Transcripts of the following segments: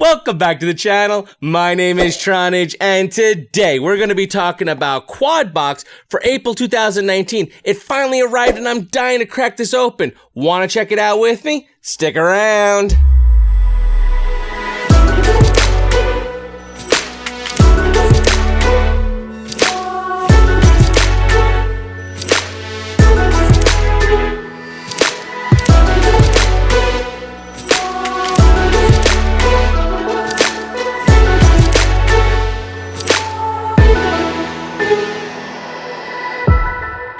Welcome back to the channel. My name is Tronage, and today we're going to be talking about Quadbox for April 2019. It finally arrived and I'm dying to crack this open. Want to check it out with me? Stick around.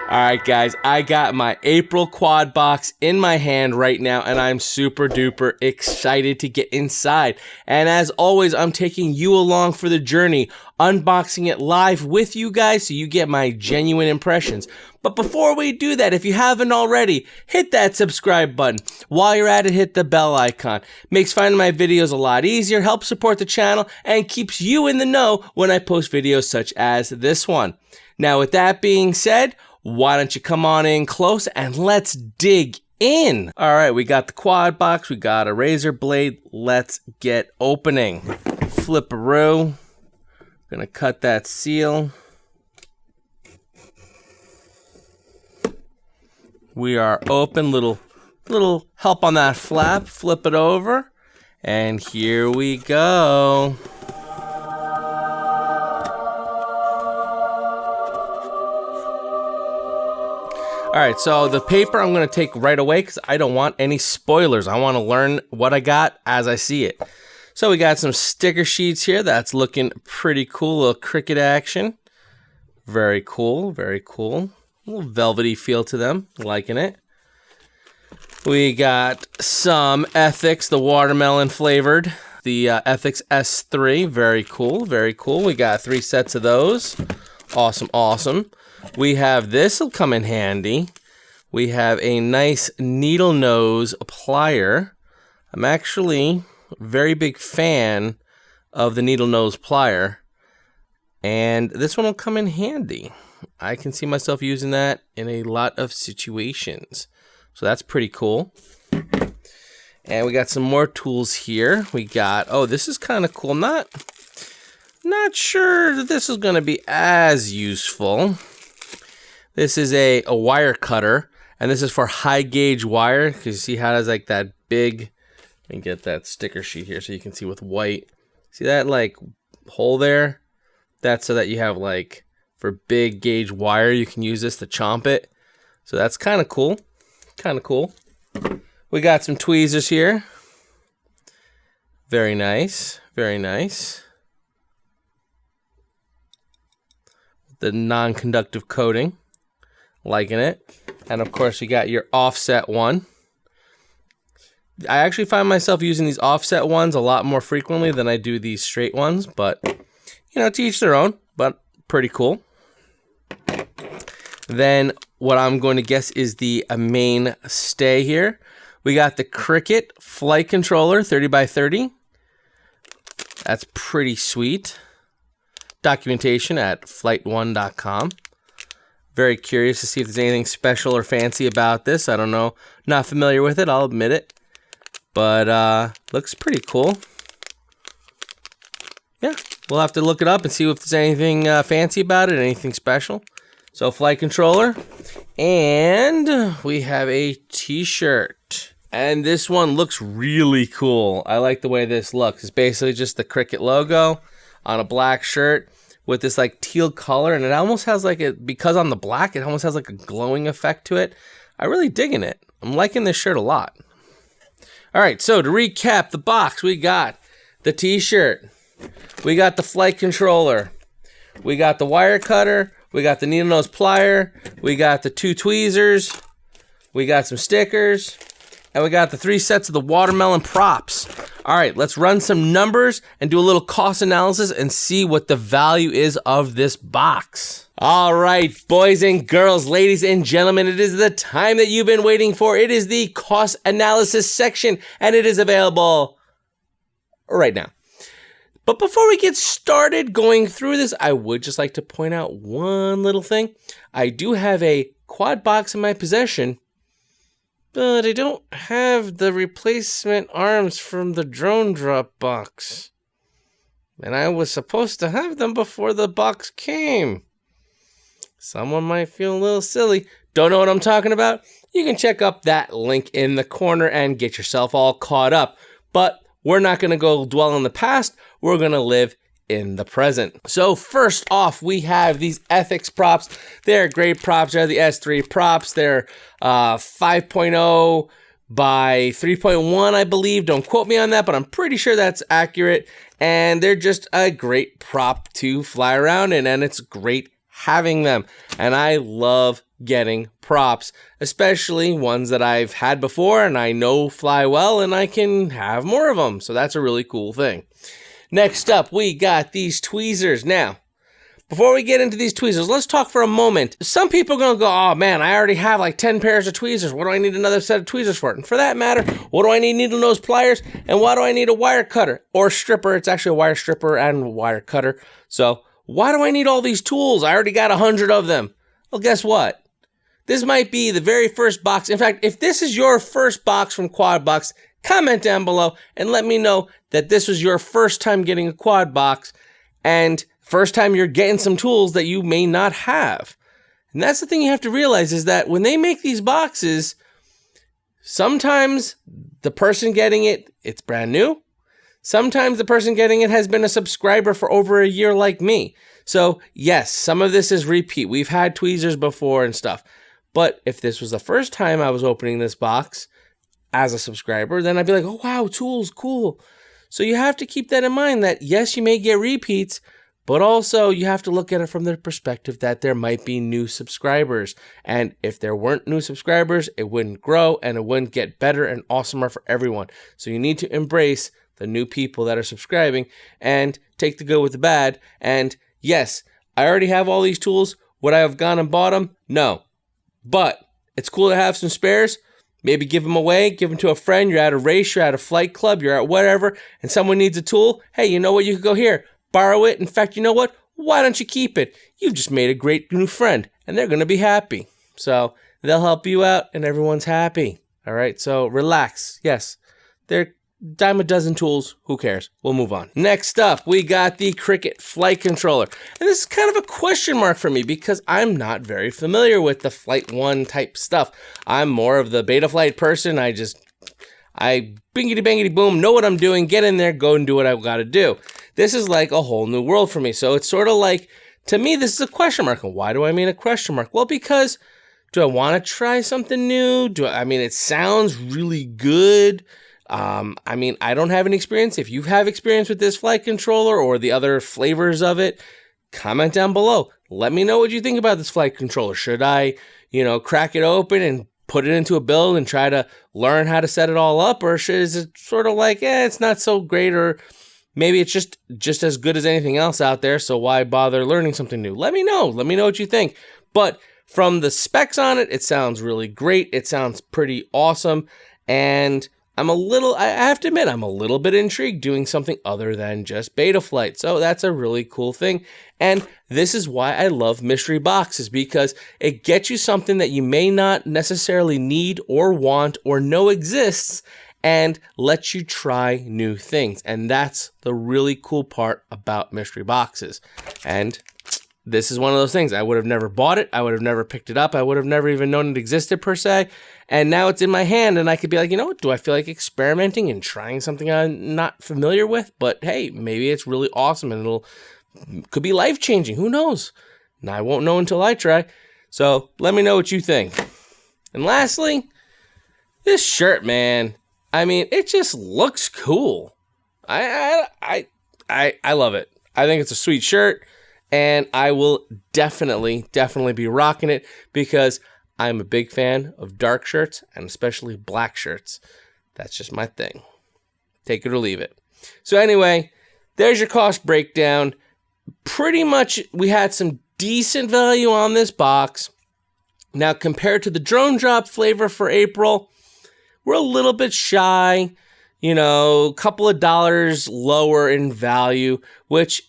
Alright guys, I got my April quad box in my hand right now and I'm super duper excited to get inside. And as always, I'm taking you along for the journey, unboxing it live with you guys so you get my genuine impressions. But before we do that, if you haven't already, hit that subscribe button. While you're at it, hit the bell icon. Makes finding my videos a lot easier, helps support the channel, and keeps you in the know when I post videos such as this one. Now with that being said, why don't you come on in close and let's dig in. All right, we got the quad box, we got a razor blade. Let's get opening. Flipperoo. Gonna cut that seal. We are open, little help on that flap. Flip it over, and here we go. All right, so the paper I'm gonna take right away because I don't want any spoilers. I wanna learn what I got as I see it. So we got some sticker sheets here. That's looking pretty cool, a little cricket action. Very cool, very cool. A little velvety feel to them, liking it. We got some Ethics, the watermelon flavored. The Ethics S3, very cool, very cool. We got 3 sets of those. Awesome, awesome. We have, this will come in handy. We have a nice needle nose plier. I'm actually a very big fan of the needle nose plier. And this one will come in handy. I can see myself using that in a lot of situations. So that's pretty cool. And we got some more tools here. We got, oh, this is kind of cool. Not sure that this is going to be as useful. This is a wire cutter, and this is for high gauge wire, because you see how it has like that big, let me get that sticker sheet here so you can see with white. See that like hole there? That's so that you have like, for big gauge wire, you can use this to chomp it. So that's kind of cool, kind of cool. We got some tweezers here. Very nice, very nice. The non-conductive coating. Liking it. And of course you got your offset one. I actually find myself using these offset ones a lot more frequently than I do these straight ones, but you know, to each their own, but pretty cool. Then what I'm going to guess is the main stay here. We got the Cricket flight controller 30x30. That's pretty sweet. Documentation at flight1.com. Very curious to see if there's anything special or fancy about this. I don't know. Not familiar with it, I'll admit it. But looks pretty cool. Yeah, we'll have to look it up and see if there's anything fancy about it, anything special. So flight controller. And we have a t-shirt. And this one looks really cool. I like the way this looks. It's basically just the Cricket logo on a black shirt with this like teal color, and it almost has like a, because on the black, it almost has like a glowing effect to it. I'm really digging it. I'm liking this shirt a lot. All right, so to recap the box, we got the t-shirt, we got the flight controller, we got the wire cutter, we got the needle nose plier, we got the 2 tweezers, we got some stickers, and we got the 3 sets of the watermelon props. All right, let's run some numbers and do a little cost analysis and see what the value is of this box. All right, boys and girls, ladies and gentlemen, it is the time that you've been waiting for. It is the cost analysis section, and it is available right now. But before we get started going through this, I would just like to point out one little thing. I do have a quad box in my possession But I don't have the replacement arms from the drone drop box. And I was supposed to have them before the box came. Someone might feel a little silly. Don't know what I'm talking about? You can check up that link in the corner and get yourself all caught up. But we're not going to go dwell on the past. We're going to live in the present. So first off, we have these Ethics props. They're great props. They're the S3 props. They're 5.0 by 3.1, I believe. Don't quote me on that, but I'm pretty sure that's accurate. And they're just a great prop to fly around in, and it's great having them. And I love getting props, especially ones that I've had before and I know fly well and I can have more of them. So that's a really cool thing. Next up, we got these tweezers. Now, before we get into these tweezers, let's talk for a moment. Some people are going to go, oh man, I already have like 10 pairs of tweezers. What do I need another set of tweezers for? And for that matter, what do I need needle nose pliers? And why do I need a wire cutter or stripper? It's actually a wire stripper and wire cutter. So why do I need all these tools? I already got 100 of them. Well, guess what? This might be the very first box. In fact, if this is your first box from Quadbox, comment down below and let me know that this was your first time getting a quad box and first time you're getting some tools that you may not have. And that's the thing you have to realize is that when they make these boxes, sometimes the person getting it, it's brand new. Sometimes the person getting it has been a subscriber for over a year like me. So yes, some of this is repeat. We've had tweezers before and stuff. But if this was the first time I was opening this box as a subscriber, then I'd be like, oh wow, tools, cool. So you have to keep that in mind that yes, you may get repeats, but also you have to look at it from the perspective that there might be new subscribers. And if there weren't new subscribers, it wouldn't grow and it wouldn't get better and awesomer for everyone. So you need to embrace the new people that are subscribing and take the good with the bad. And yes, I already have all these tools. Would I have gone and bought them? No. But it's cool to have some spares. Maybe give them away, give them to a friend. You're at a race, you're at a flight club, you're at whatever, and someone needs a tool. Hey, you know what? You could go here, borrow it. In fact, you know what? Why don't you keep it? You've just made a great new friend, and they're going to be happy. So they'll help you out, and everyone's happy. All right, so relax. Yes, they're dime a dozen tools. Who cares? We'll move on. Next up, we got the Cricket Flight Controller. And this is kind of a question mark for me because I'm not very familiar with the Flight 1 type stuff. I'm more of the Betaflight person. I bingity bangity boom, know what I'm doing, get in there, go and do what I've got to do. This is like a whole new world for me. So it's sort of like, to me, this is a question mark. And why do I mean a question mark? Well, because do I want to try something new? It sounds really good. I don't have any experience. If you have experience with this flight controller or the other flavors of it, comment down below. Let me know what you think about this flight controller. Should I, crack it open and put it into a build and try to learn how to set it all up? Or is it sort of like, it's not so great, or maybe it's just as good as anything else out there, so why bother learning something new? Let me know. Let me know what you think. But from the specs on it, it sounds really great. It sounds pretty awesome. And I have to admit, I'm a little bit intrigued doing something other than just Betaflight. So that's a really cool thing. And this is why I love mystery boxes, because it gets you something that you may not necessarily need or want or know exists and lets you try new things. And that's the really cool part about mystery boxes. And this is one of those things. I would have never bought it. I would have never picked it up. I would have never even known it existed per se. And now it's in my hand and I could be like, what? Do I feel like experimenting and trying something I'm not familiar with? But hey, maybe it's really awesome and could be life-changing. Who knows? And I won't know until I try. So let me know what you think. And lastly, this shirt, man. It just looks cool. I love it. I think it's a sweet shirt. And I will definitely be rocking it because I'm a big fan of dark shirts and especially black shirts. That's just my thing. Take it or leave it. So anyway, there's your cost breakdown. Pretty much we had some decent value on this box. Now compared to the drone drop flavor for April, we're a little bit shy, a couple of dollars lower in value, which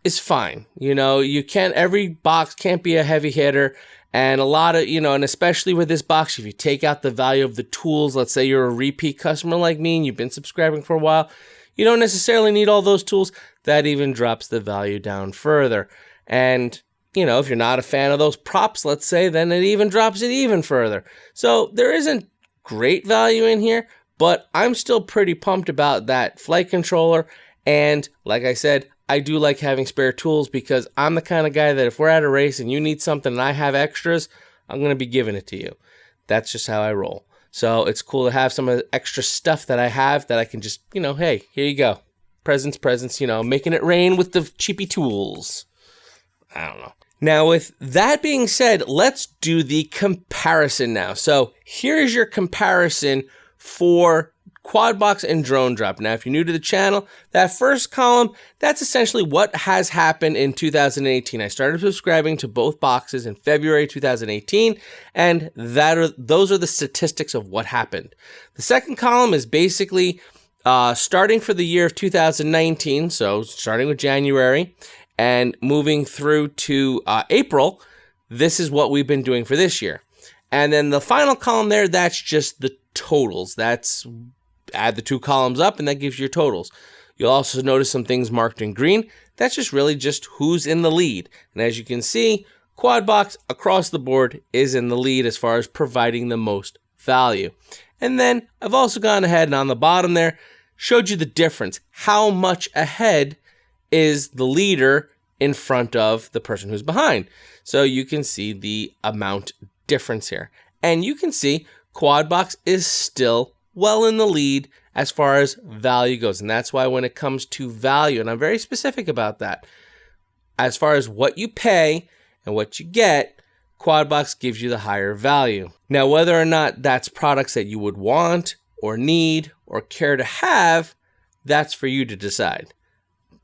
is fine. Every box can't be a heavy hitter. And a lot of, and especially with this box, if you take out the value of the tools, let's say you're a repeat customer like me and you've been subscribing for a while, you don't necessarily need all those tools. That even drops the value down further. And, if you're not a fan of those props, let's say, then it even drops it even further. So there isn't great value in here, but I'm still pretty pumped about that flight controller. And like I said, I do like having spare tools because I'm the kind of guy that if we're at a race and you need something and I have extras, I'm going to be giving it to you. That's just how I roll. So it's cool to have some of the extra stuff that I have that I can just, hey, here you go. Presents, making it rain with the cheapy tools. I don't know. Now, with that being said, let's do the comparison now. So here's your comparison for quad box and drone drop. Now, if you're new to the channel, that first column, that's essentially what has happened in 2018. I started subscribing to both boxes in February 2018, and those are the statistics of what happened. The second column is basically starting for the year of 2019, so starting with January, and moving through to April, this is what we've been doing for this year. And then the final column there, that's just the totals. That's add the two columns up and that gives you your totals. You'll also notice some things marked in green. That's just really just who's in the lead. And as you can see, Quadbox across the board is in the lead as far as providing the most value. And then I've also gone ahead and on the bottom there, showed you the difference. How much ahead is the leader in front of the person who's behind. So you can see the amount difference here. And you can see Quadbox is still well in the lead as far as value goes. And that's why when it comes to value, and I'm very specific about that, as far as what you pay and what you get, Quadbox gives you the higher value. Now, whether or not that's products that you would want or need or care to have, that's for you to decide.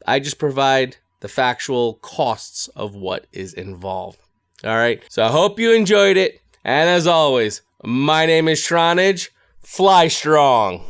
I just provide the factual costs of what is involved. All right, so I hope you enjoyed it. And as always, my name is Tronage. Fly strong.